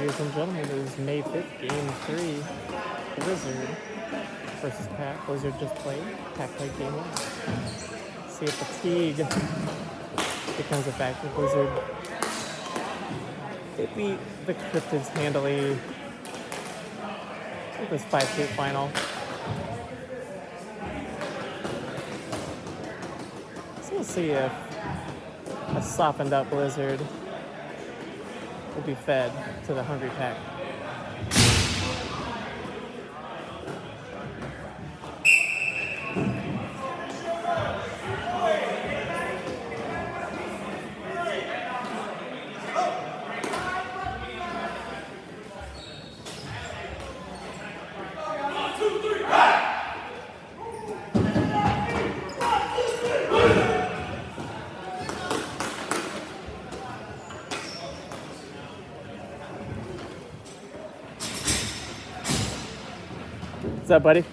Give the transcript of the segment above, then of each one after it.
ladies and gentlemen, it is May 5th, Game 3. Blizzard versus Pack. Blizzard just played. Pack played Game 1. See if fatigue becomes a factor. Blizzard, they beat the Cryptids handily. I think it was 5-2 final. So we'll see if a softened up Blizzard will be fed to the hungry Pack. What's up, buddy?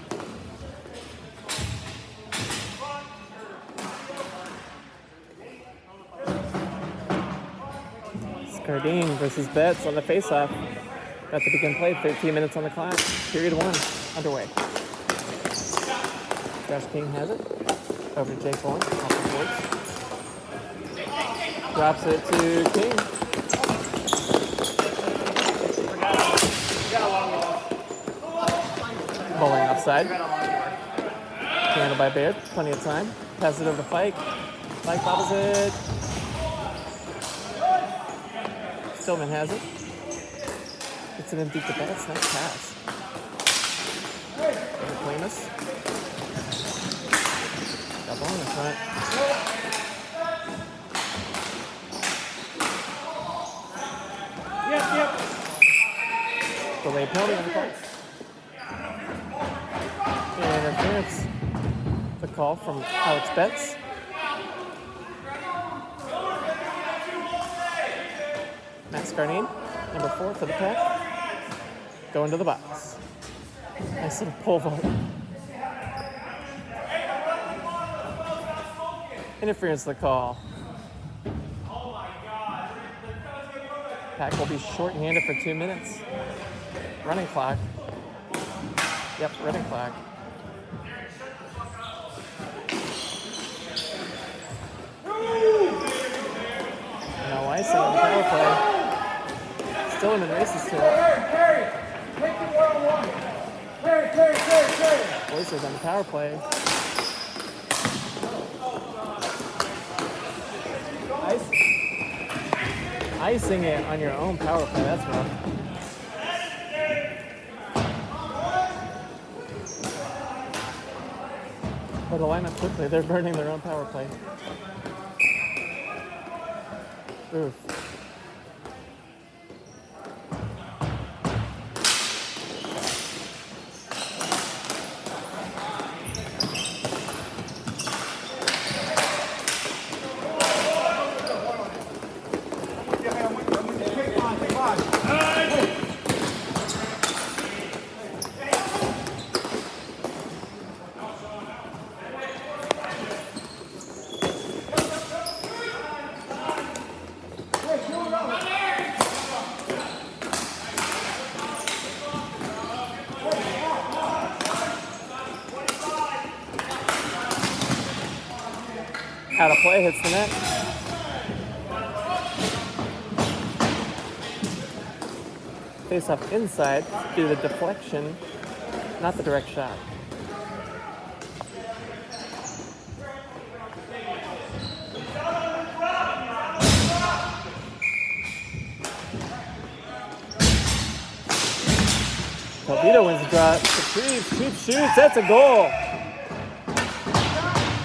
Scardine versus Betts on the face-off. About to begin play. 13 minutes on the clock. Period 1 underway. Josh King has it. Over to Jake Bourne. Off the boards. Drops it to King. Bowling offside. Handled by Baird. Plenty of time. Pass it over to Fike. Fike bobbles it. Stillman has it. Gets it in deep to Betts. Nice pass. Over Clemus. Got ball in the front. Yep. Delayed penalty on the call. Interference. The call from Alex Betts. Matt Scardine, number 4 for the Pack. Going to the box. Nice little pole vault. Interference the call. Pack will be short-handed for 2 minutes. Running clock. Yep, running clock. No icing on the power play. Stillman races to it. Voices on the power play. Icing it on your own power play, that's rough. But the line up quickly, they're burning their own power play. Oof. Out of play, hits the net. Face off inside due to the deflection, not the direct shot. Telvito wins the draw. Treves shoots, that's a goal.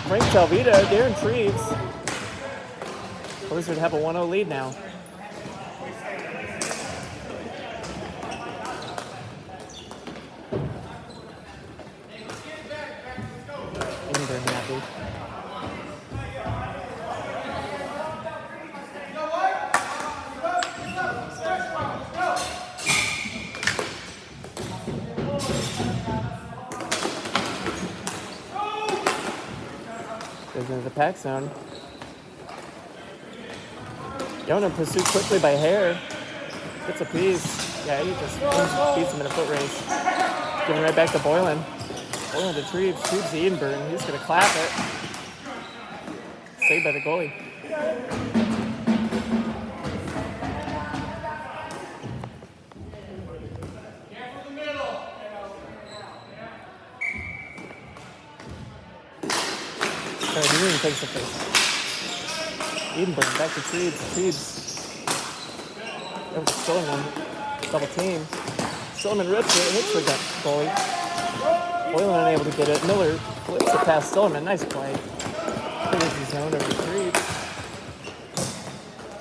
Frank Telvito, Darren Treves. Blizzard have a 1-0 lead now. They're happy. Goes into the Pack zone. Yona pursued quickly by Hare. Gets a piece. Yeah, he just beats him in a foot race. Giving right back to Boylan. Boylan to Treves. Treves to Edenburn. He's going to clap it. Saved by the goalie. Edenburn takes the face. Edenburn back to Treves. Treves. Over to Silliman. Double team. Silliman rips it. Hits the goalie. Boylan unable to get it. Miller flips it past Silliman. Nice play. Clears the zone over to Treves.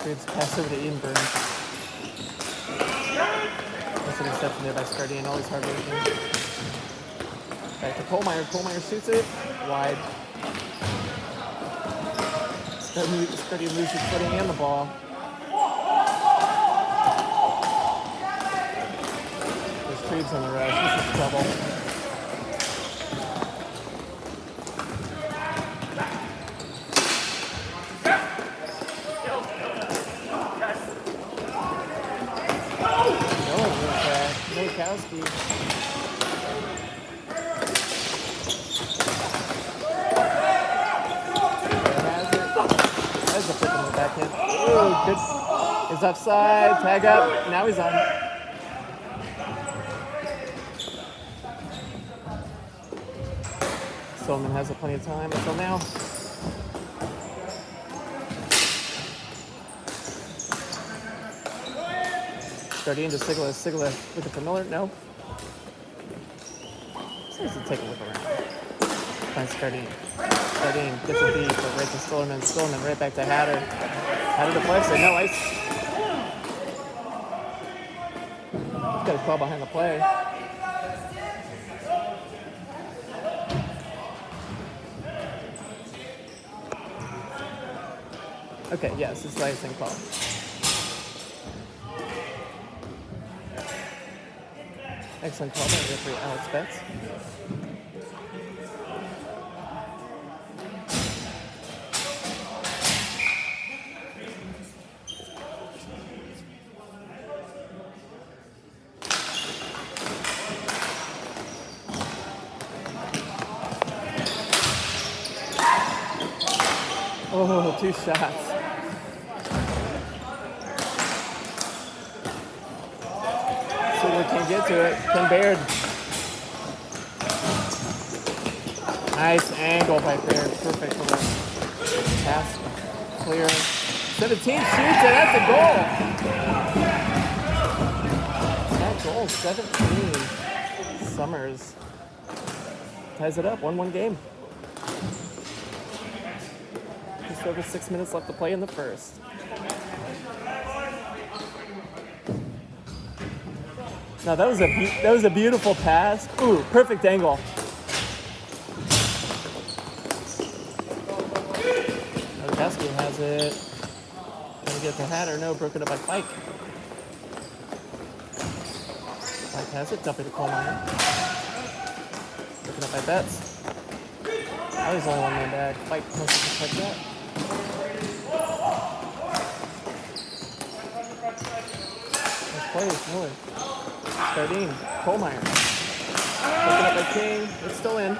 Treves pass over to Edenburn. That's an interception there by Scardian. Always hard working. Back to Kohlmeyer. Kohlmeyer shoots it. Wide. Scardian loses footing and the ball. There's Treves on the rush. This is trouble. Milkowski. That's a flip in the backhand. Ooh, good. He's offside. Tag up. Now he's on. Silliman has plenty of time until now. Scardian to Sigla. Sigla looking for Miller. No. So he take a look around. Finds Scardian. Scardian gets a beat, but right to Silliman. Silliman right back to Hatter. Hatter to play. Say no ice. He's got a call behind the play. Okay, yes, it's the icing call. Excellent call by referee Alex Betts. Oh, 2 shots. Can't get to it. Ken Baird. Nice angle by Baird. Perfect for the pass. Clear. 17 shoots it. That's a goal. That goal, 17. Summers ties it up. 1-1 game. Just over 6 minutes left to play in the first. Now that was a beautiful pass. Ooh, perfect angle. Milkowski has it. Gonna get to Hatter. No, broken up by Fike. Fike has it. Dumping to Kohlmeyer. Broken up by Betts. Now he's only 1 man back. Fike must have protect that. Nice play, Miller. Scardian, Kohlmeyer. Looking up by King. It's still in.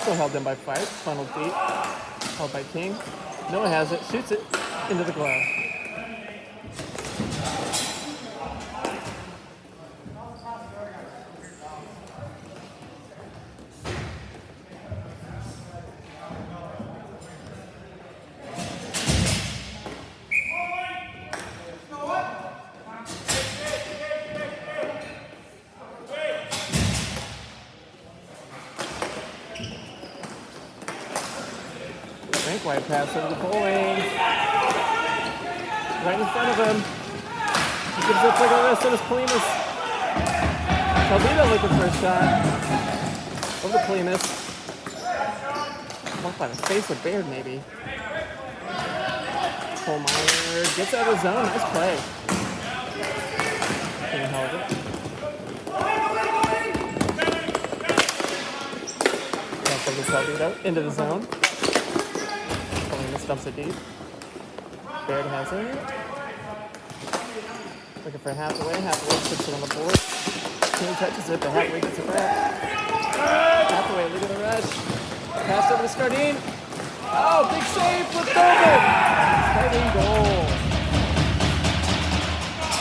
Still held in by Fife. Funneled deep. Held by King. Noah has it. Shoots it into the glove. Wide pass over the goal range. Right in front of him. He gives it like a wrist on his Polimas. Calvino looking for a shot. Over to Polimas. Marked by the face of Baird, maybe. Kohlmeyer gets out of the zone. Nice play. King held it. Pass over to Just held it out into the zone. Pulling dumps it deep. Baird has it. Looking for Hathaway. Hathaway puts it on the board. Team touches it, but Hathaway gets it back. Hathaway, look at the rush. Pass over to Scardine. Oh, big save, flipped over. Scardine goal.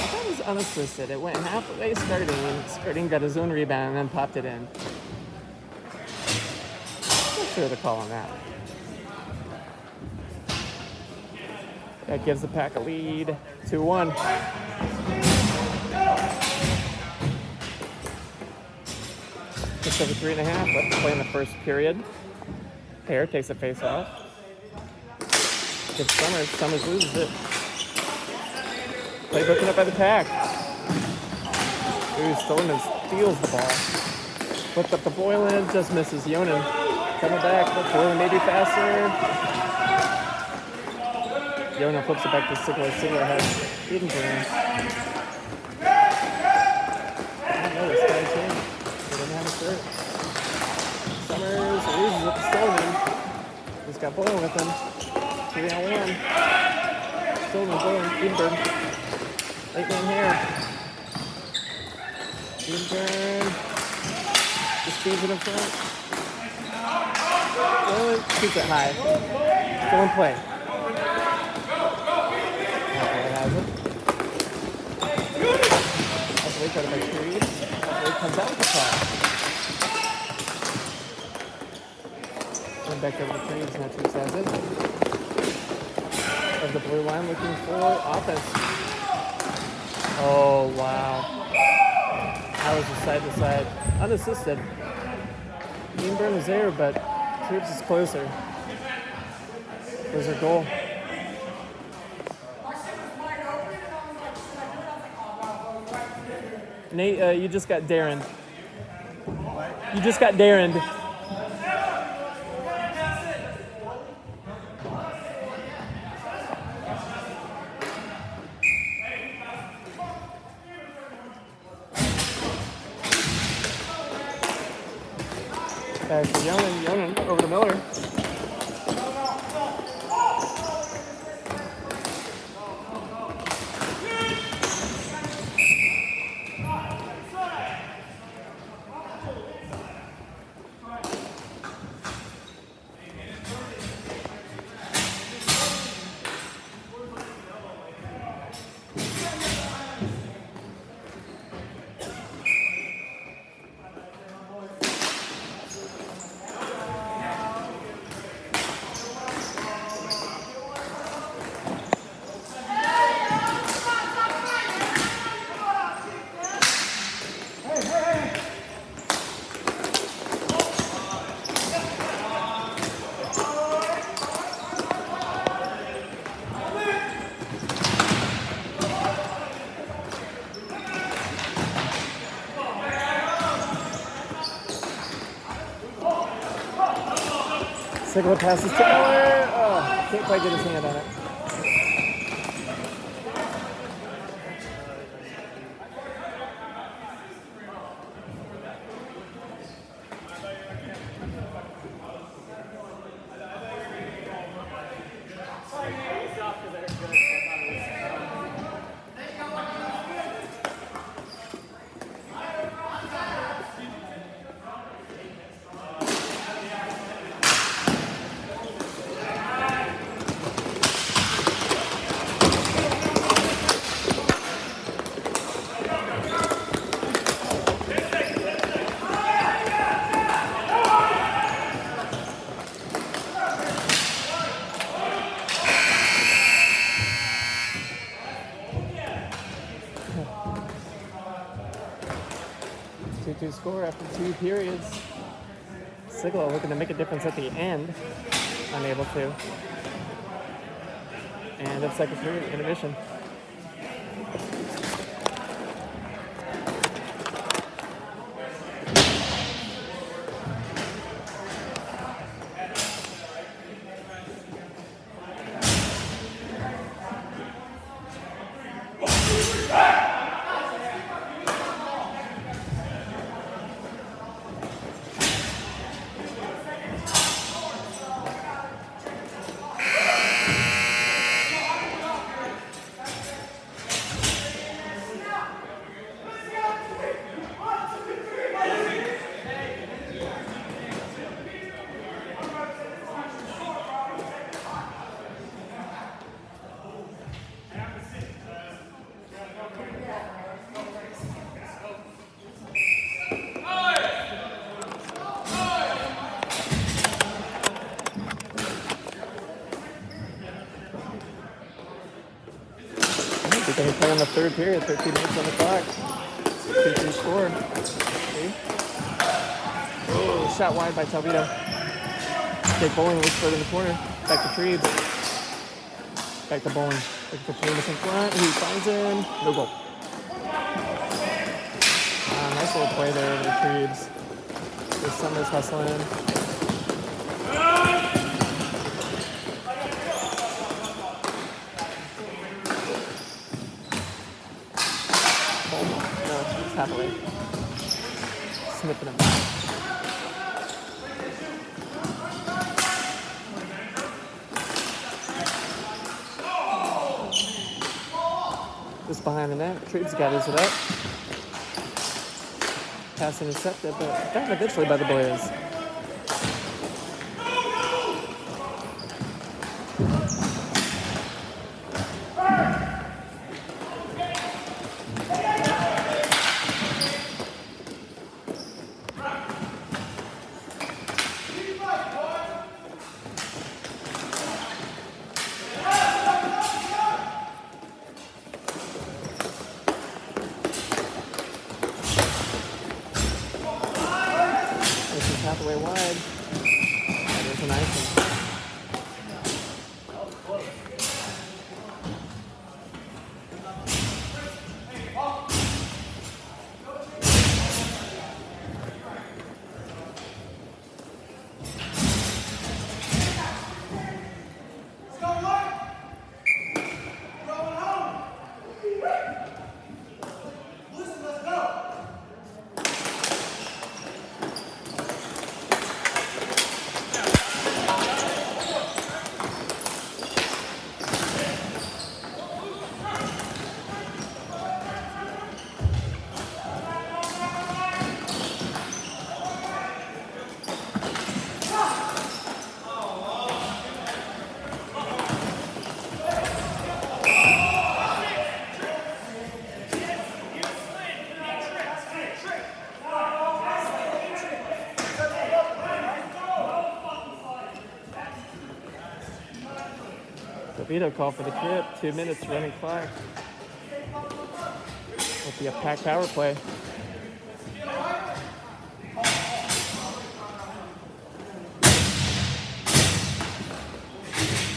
That was unassisted. It went halfway Scardine. Scardine got his own rebound and then popped it in. Not sure the call on that. That gives the Pack a lead, 2-1. Just over 3.5 left to play in the first period. Hare takes a face off. Gives Summers. Summers loses it. Play broken up by the Pack. Ooh, Stillman steals the ball. Flipped up to Boylan, just misses. Yonan coming back, but Boylan maybe faster. Yonan flips it back to Sigler. Sigler has Edinburgh. I don't know this guy's here. He doesn't have a shirt. Summers loses it to Stillman. He's got Boylan with him. 3-on-1. Stillman, Boylan, Edinburgh. Late man here. Edinburgh. Just feeds it in front. Boylan shoots it high. Still in play. Try to make threes. It comes out with the pass. Going back over the threes, Matthews has it. Of the blue line looking for offense. Oh, wow. That was just side to side. Unassisted. Greenburn is there, but Troops is closer. There's our goal. Nate, you just got Darren. You just got Darren. Back to Yonan over to Miller. Sigler passes to Miller. Oh, can't quite get his hand on it. Score after 2 periods. Sigler looking to make a difference at the end. Unable to. And it's second period, intermission. We can play in the third period, 13 minutes on the clock. 2-3 score. See? Oh, shot wide by Talvito. Jake Bowling looks for it in the corner. Back to Treves. Back to Bowling. Looking for Treves in front. He finds him. No goal. Nice little play there over the Treves. There's Summers hustling. Happily. Snipping him. Just behind the net. Treves gathers it up. Pass intercepted, but got eventually by the Blaze. Halfway wide. That is a nice one. Vito call for the trip. 2 minutes running clock. Will be a packed power play.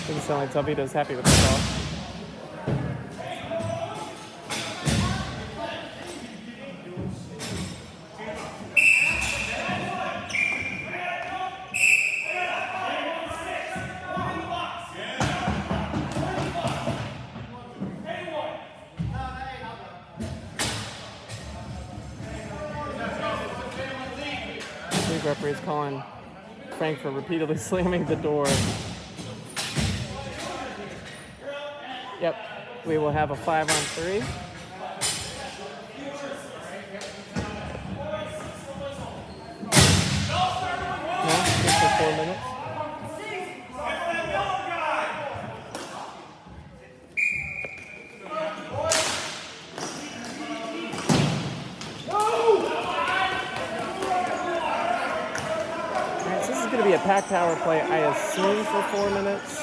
Doesn't sound like Talvito's happy with the call. Referee's calling Frank for repeatedly slamming the door. Yep, we will have a 5-on-3. No, just for 4 minutes. Going to be a packed power play, I assume, for 4 minutes.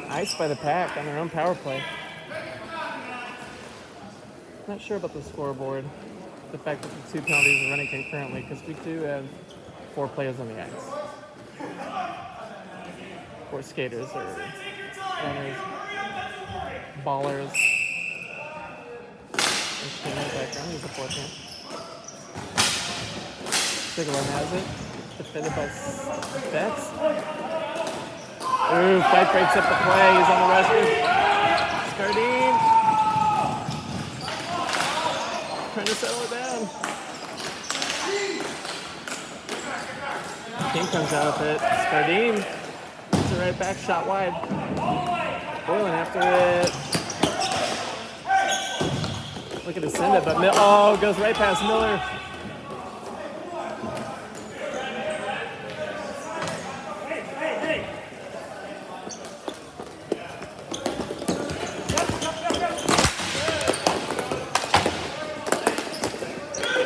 Iced by the Pack on their own power play. Not sure about the scoreboard. The fact that the 2 penalties are running concurrently, because we do have 4 players on the ice. 4 skaters or runners, ballers. In the background, he's a 4th man. Sigler has it. Defended by Betts. Ooh, fight breaks up the play. He's on the rescue. Scardine. Trying to settle it down. King comes out with it. Scardine. It's a right back shot wide. Boylan after it. Looking to send it, but goes right past Miller.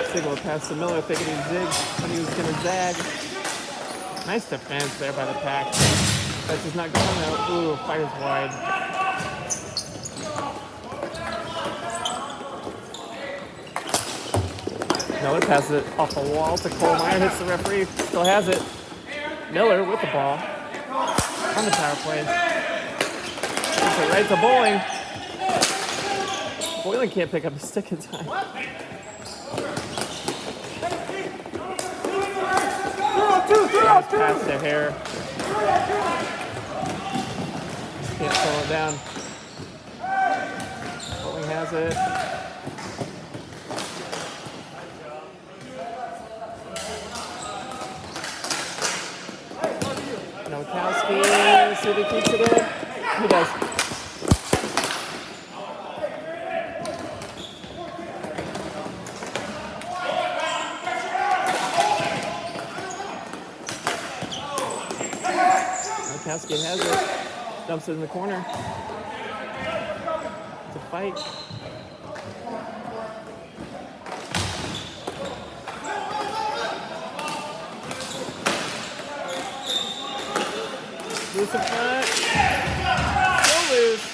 Sigler past to Miller, thinking he zigged when he was going to zag. Nice defense there by the Pack. That's just not going out. Ooh, fires wide. Miller passes it off the wall to Colemeyer, hits the referee, still has it. Miller with the ball on the power play. Hits it right to Bowling. Boylan can't pick up his stick in time. Pass to Hare. Can't slow it down. Bowling has it. Nowakowski, see if he keeps it in. He does. Nowakowski has it. Dumps it in the corner. It's a fight. Loose in front. Still loose.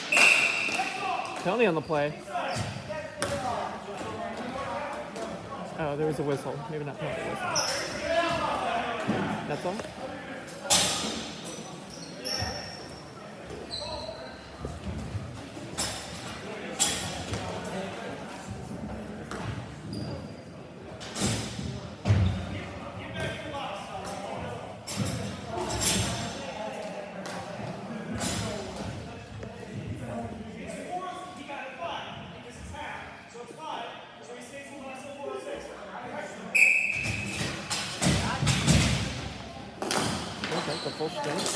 Penalty on the play. Oh, there was a whistle. Maybe not penalty whistle. That's all? The full strength.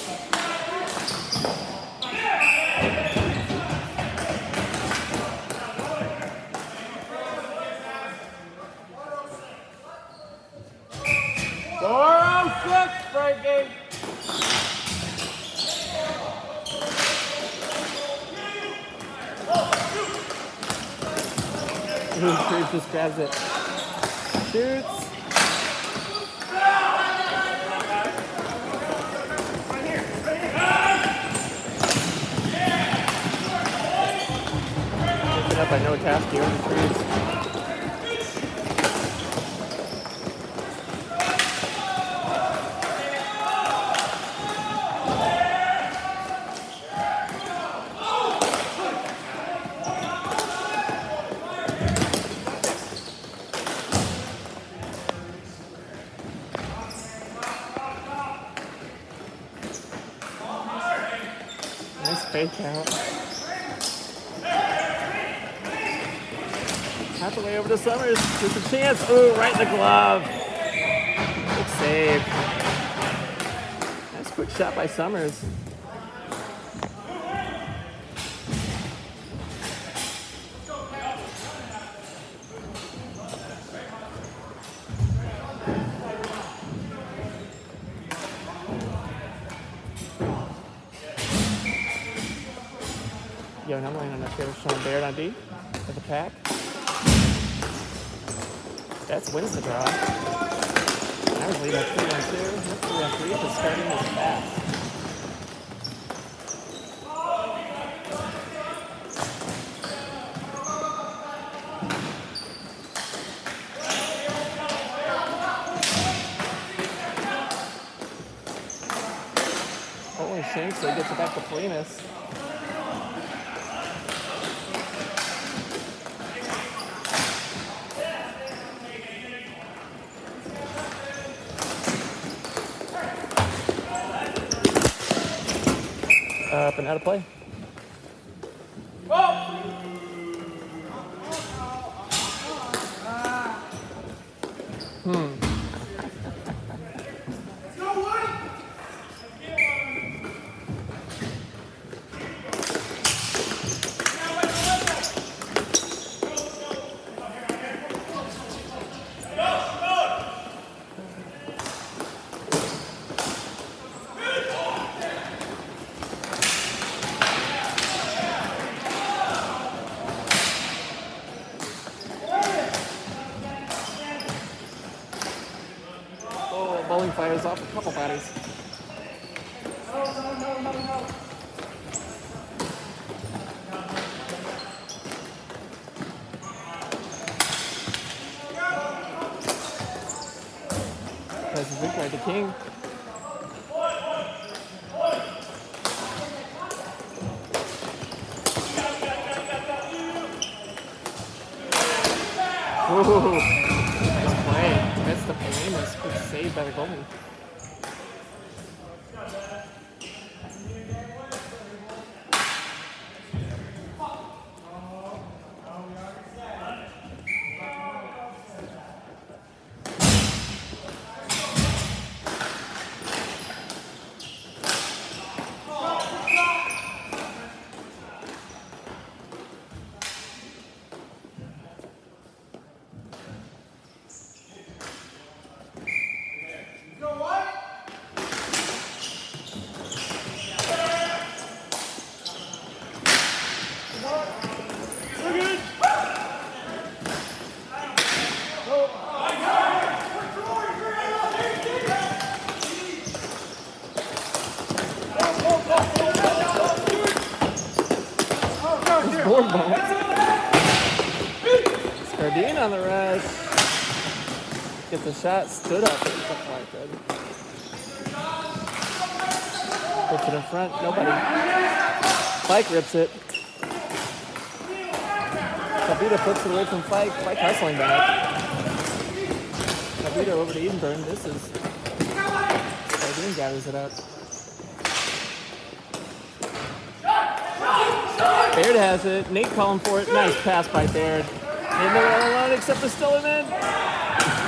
Frankie. Cruz just grabs it. Shoots. Up, I know Nowakowski over the trees. Nice fake out. Half the way over to Summers. Just a chance. Ooh, right in the glove. Good save. Nice quick shot by Summers. Yo, and I'm laying on that there with Sean Baird on D for the pack. That's wins the draw. I was leading 3-1-2. That's 3-3 for starting this fast. Holy shame, so he gets it back to Polinas. Up and out of play. Bowling fires off a couple bodies. king. Ooh, nice play. Missed the Palamas. Good save by the goalie. Scardine on the rush. Gets a shot, stood up. Good. Puts it in front, nobody. Fike rips it. Kabita flips it away from Fike. Fike hustling back. Kabita over to Edenburn. This is Scardine gathers it up. Baird has it. Nate calling for it. Nice pass by Baird. And they're all alone except for Stillman.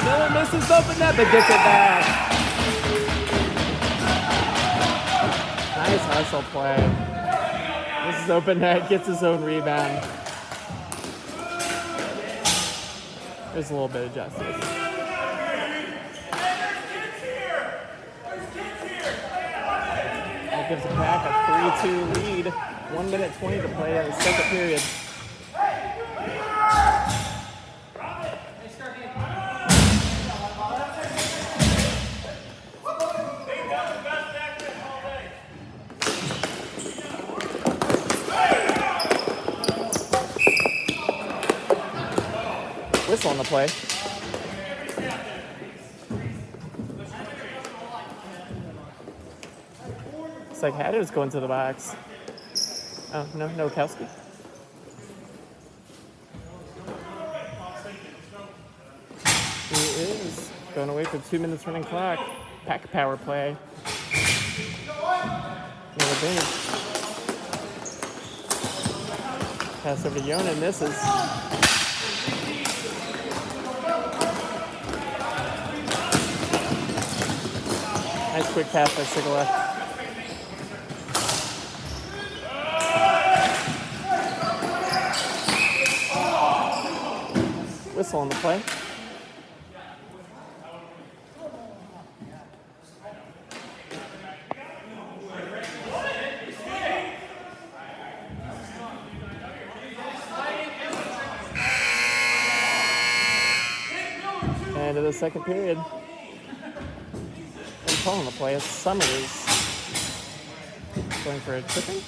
Miller misses open net, but gets it back. Nice hustle play. This is open net. Gets his own rebound. There's a little bit of justice. That gives the Pack a 3-2 lead. 1 minute 20 to play in the second period. Whistle on the play. It's like Hatter's going to the box. Oh, no Kowski. He is going away for 2 minutes running clock. Pack power play. Another big. Pass over to Yona, misses. Nice quick pass by Sigala. Whistle on the play. End of the second period. And calling the play is Summers. Going for a tripping.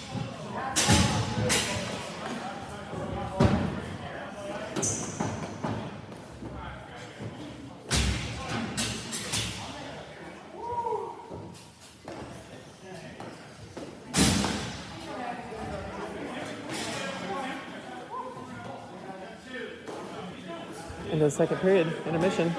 Into the second period, intermission.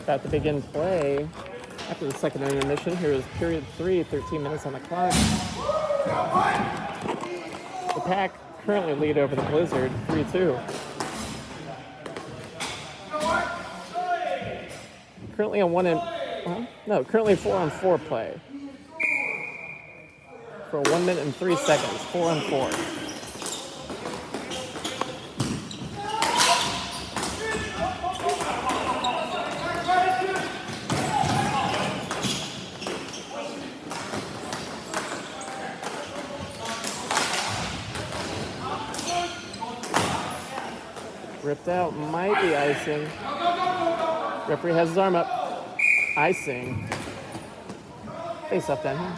About to begin play after the second intermission. Here is period 3, 13 minutes on the clock. The Pack currently lead over the Blizzard, 3-2. Currently on No, currently 4-on-4 play. For 1 minute and 3 seconds, 4-on-4. Ripped out, might be icing. Referee has his arm up. Icing. Face up down here.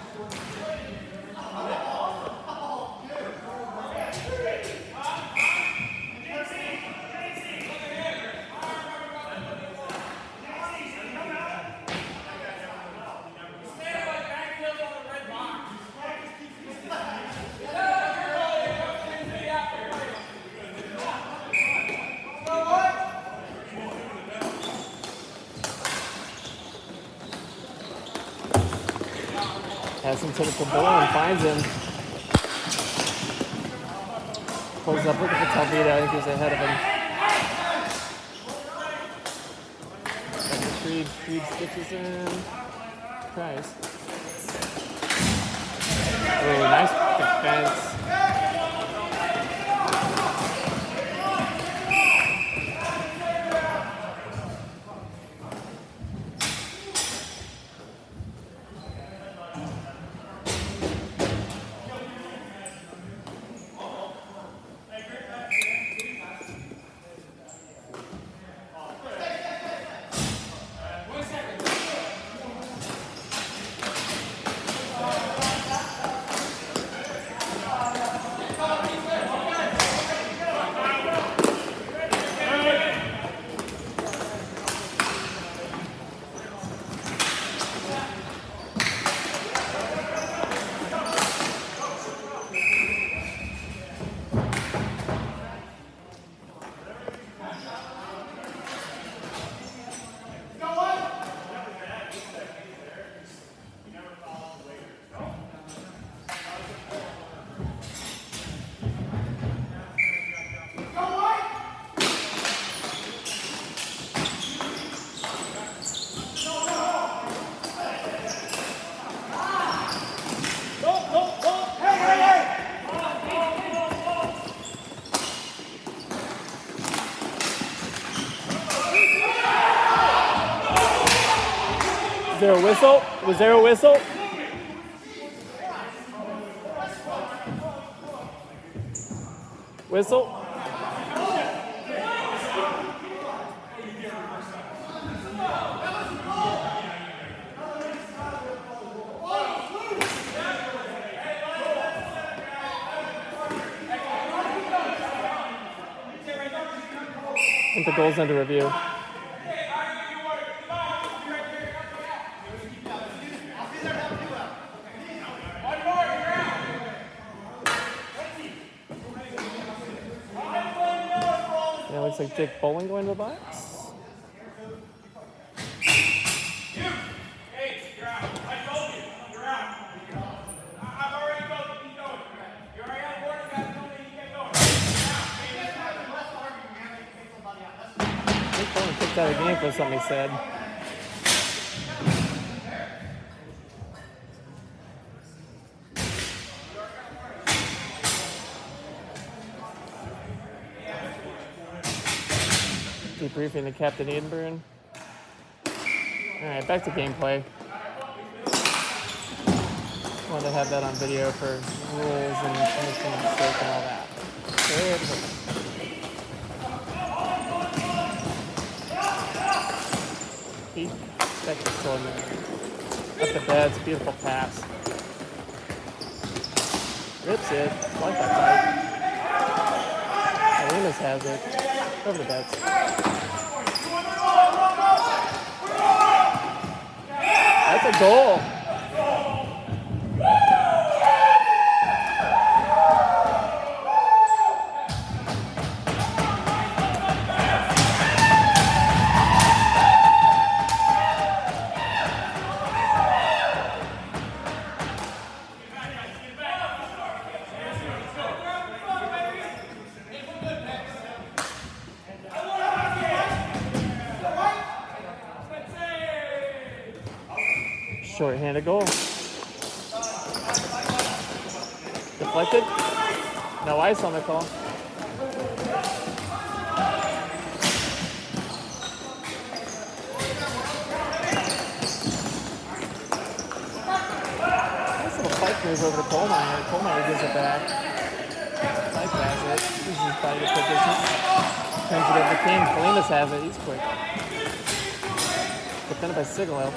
Has him to the Cabal and finds him. Pulls up looking for Talvita. I think he's ahead of him. Creed stitches in. Price. Oh, nice defense. Is there a whistle? Was there a whistle? Whistle? I think the goal's under review. Yeah, looks like Jake Bowling going to the box. Out of the game for something he said. Debriefing the Captain Edinburgh. Alright, back to gameplay. Wanted to have that on video for rules and making a mistake and all that. Good. That's extraordinary. Up the beds, beautiful pass. Rips it. Like that fight. Arenas has it. Over the beds. That's a goal. Short-handed goal. Deflected. No ice on the call. Nice little fight move over to Kohlmeyer. Kohlmeyer gives it back. Mike has it. This is probably the quick business. Turns it over to King. Kalimas has it. He's quick. Defended by Sigalo.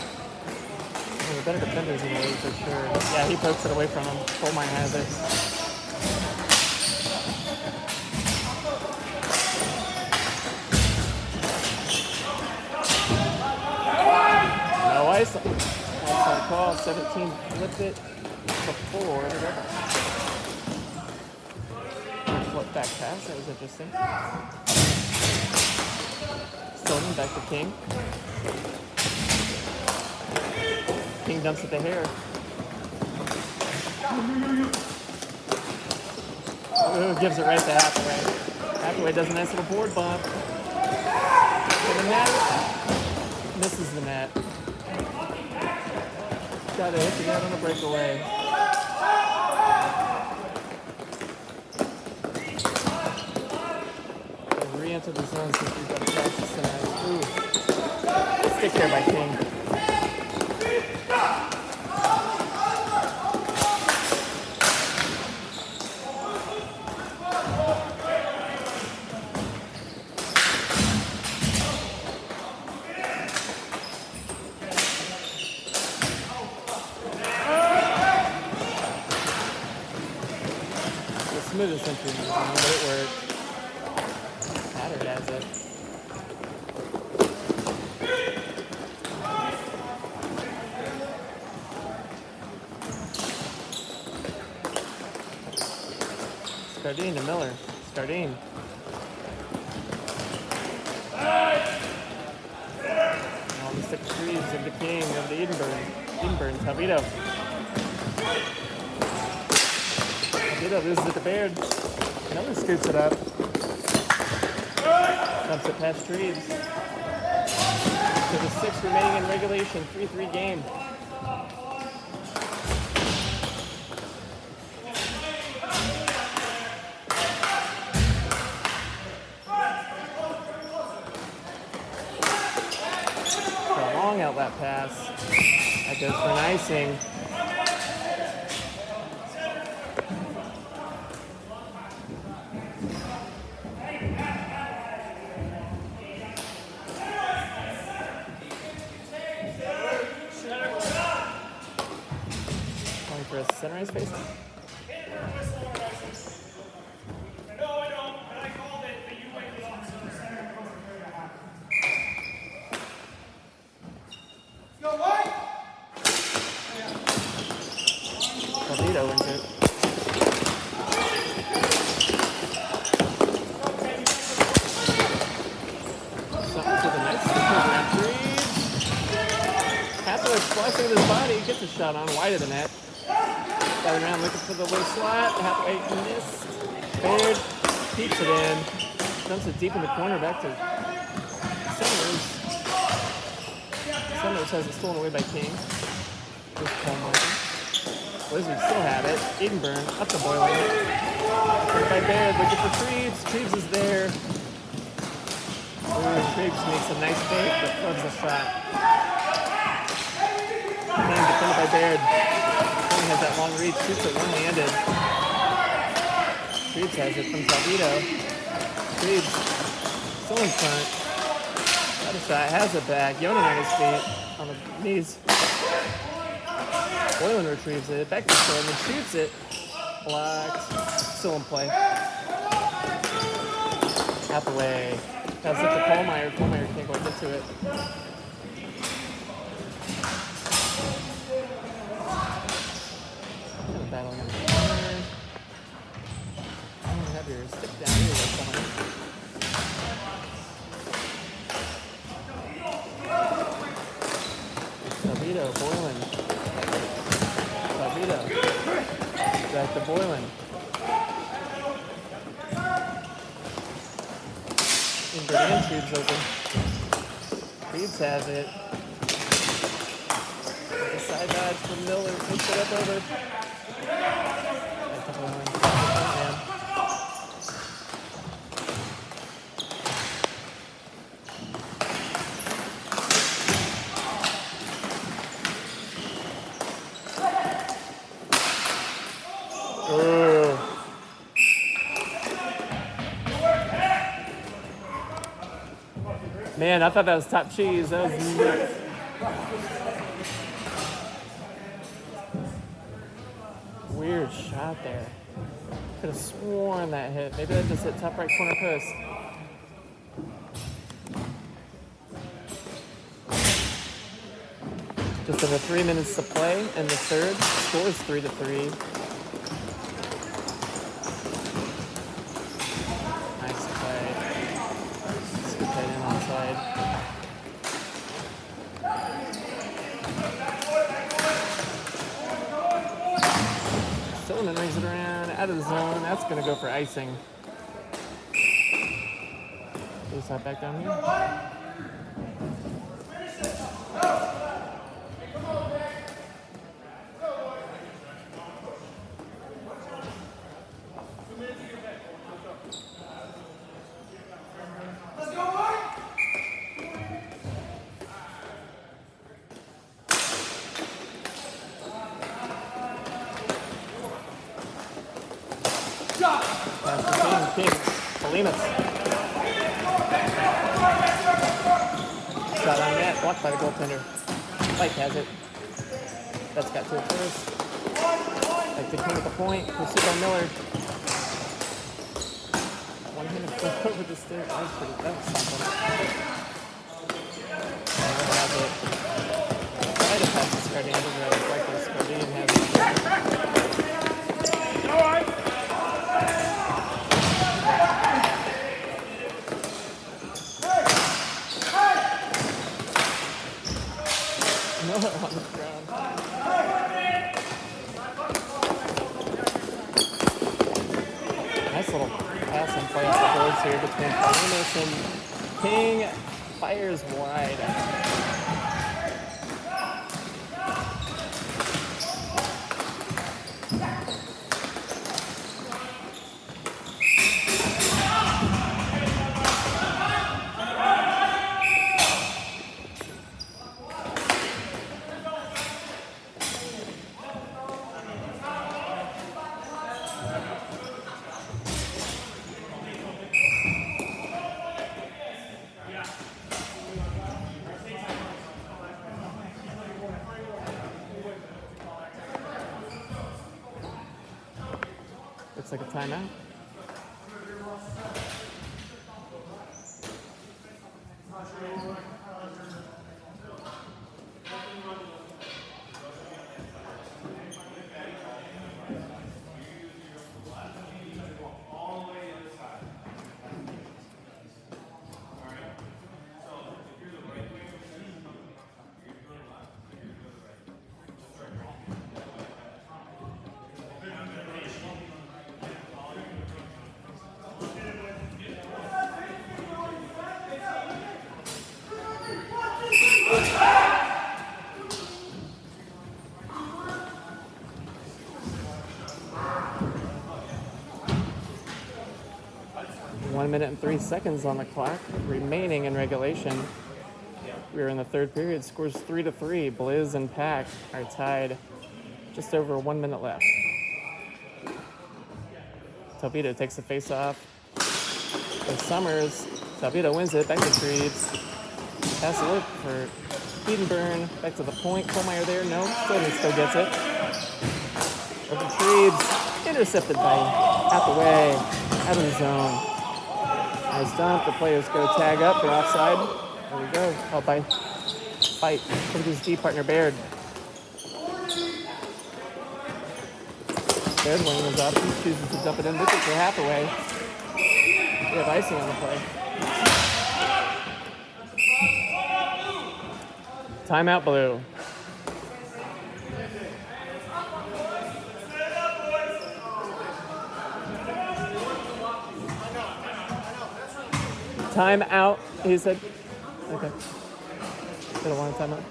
One of the better defenders in the league for sure. Yeah, he pokes it away from him. Kohlmeyer has it. No ice. Outside call. 17 flipped it before the rubber. Flip back pass. That was interesting. Stolen back to King. King dumps it to Hare. Ooh, gives it right to Hathaway. Hathaway does a nice little board bump. To the net. Misses the net. Got it. Hit the net on a breakaway. Re-enter the zone since we've got a practice tonight. Ooh. Stick there by King. The smoothest entry, but it worked. Pattern has it. Scardine to Miller. Scardine. All the 6 threes of the King of the Edinburgh. Tavito. Tavito loses it to Baird. Miller scoops it up. Dumps it past Treves. To the 6 remaining in regulation. 3-3 game. Long outlet pass. That goes for an icing. Going for a center ice face. Tavito wins it. Something to the next. Hathaway splicing with his body. Gets a shot on wide of the net. Driving around looking for the low slot. Hathaway missed. Baird keeps it in. Dumps it deep in the corner back to Summers. Summers has it stolen away by King. With Kohlmeyer. Wizards still have it. Edinburgh up to Boylan. Turned by Baird, looking for Treves. Treves is there. Ooh, Treves makes a nice fake, but flubs the shot. King defended by Baird. King has that long reach, shoots it one-handed. Treves has it from Tavito. Treves still in front. Got a shot, has it back. Yonan on his feet, on the knees. Boylan retrieves it, back to Shortman, shoots it, blocked, still in play. Hathaway, pass it to Kohlmeyer, Kohlmeyer can't quite get to it. Kind of battling in the corner. I'm gonna have your stick down here, Kohlmeyer. Tavito, Boylan. Back to Boylan. And Treves open. Treves has it. The side dodge from Miller. Takes it up over. Man, I thought that was top cheese. That was nuts. Weird shot there. Could have sworn that hit. Maybe that just hit top right corner post. Just over 3 minutes to play in the third. Score is 3-3. Nice play. Scoop that in onside. Silverman rings it around, out of the zone. That's going to go for icing. Face that back down here. King. Salinas. Shot on net, blocked by the goaltender. Mike has it. That's got to it first. Like the King at the point. Pursued by Miller. One-handed flip over the stick. That was something. Miller has it. Try to pass the Scardine. I didn't really like this. Scardine has it. On the ground. Nice little pass and play off the boards here between Salinas and King. Fires wide. Looks like a timeout. One minute and 3 seconds on the clock remaining in regulation. We're in the third period. Scores 3-3. Blizz and Pack are tied. Just over 1 minute left. Topito takes the face off. With Summers. Topito wins it. Back to Treves. Pass a look for Edenburn. Back to the point. Kohlmeyer there. No. Still gets it. Over Treves. Intercepted by Hathaway. Out of the zone. Nice dump. The players go tag up. They're offside. There we go. Help by Fight from his D partner Baird. Baird wing is up. He chooses to dump it in. This is for Hathaway. We have icing on the play. Timeout Blue. Timeout, he said. Okay. They don't want a timeout.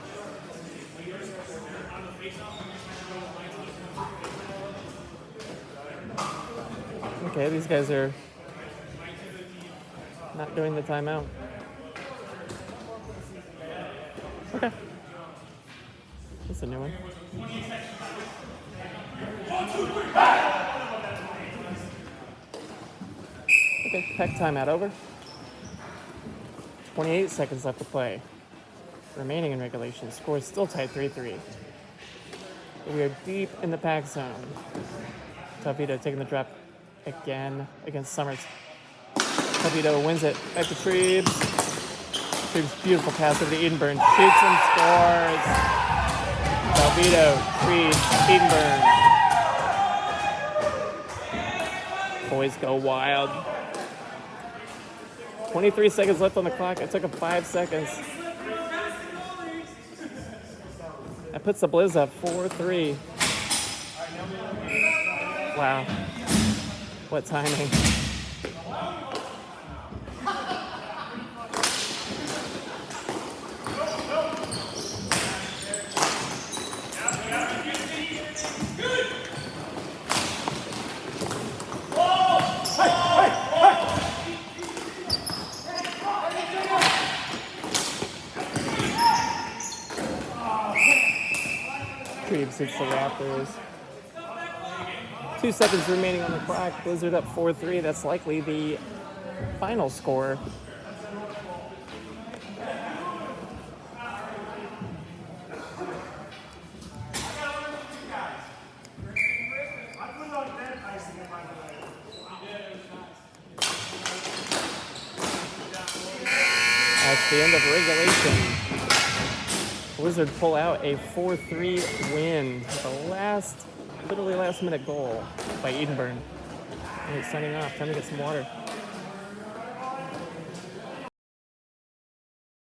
Okay, these guys are not doing the timeout. Okay. That's a new one. Okay, Peck timeout over. 28 seconds left to play. Remaining in regulation. Score is still tied 3-3. We are deep in the pack zone. Tavito taking the drop again against Summers. Tavito wins it. Back to Treebs. Treebs' beautiful pass over to Edenburn. Shoots and scores. Tavito, Treebs, Edenburn. Boys go wild. 23 seconds left on the clock. It took him 5 seconds. That puts the Blizz up 4-3. Wow. What timing. Treebs hits the Raptors. 2 seconds remaining on the clock. Blizzard up 4-3. That's likely the final score. That's the end of regulation. Blizzard pull out a 4-3 win. The literally last minute goal by Edenburn. And he's signing off. Time to get some water.